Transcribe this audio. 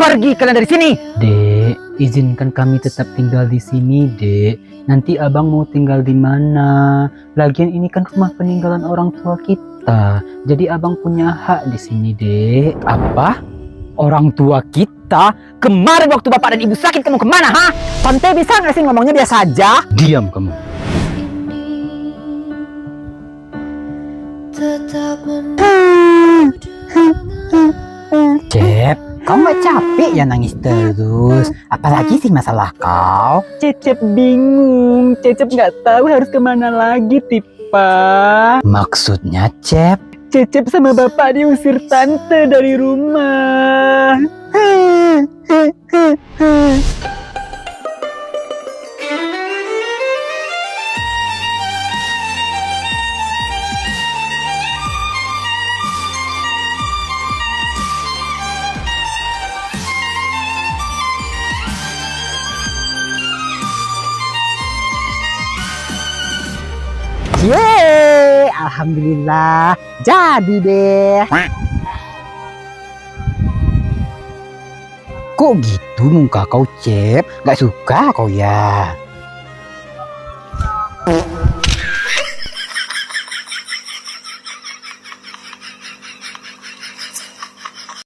Pergi kalian dari sini. Dek, izinkan kami tetap tinggal di sini, Dek. Nanti abang mau tinggal di mana? Lagian ini kan rumah peninggalan orang tua kita. Jadi abang punya hak di sini, Dek. Apa? Orang tua kita? Kemarin waktu bapak dan ibu sakit kamu kemana, ha? Tante bisa nggak sih ngomongnya biasa aja? Diam kamu. Cep, kau nggak capek ya nangis terus? Apalagi sih masalah kau? Cecep bingung, Cecep nggak tahu harus kemana lagi, Tipa. Maksudnya, Cep? Cecep sama bapak diusir tante dari rumah. Yeay, alhamdulillah, jadi deh. Kok gitu muka kau, Cep? Gak suka kau ya?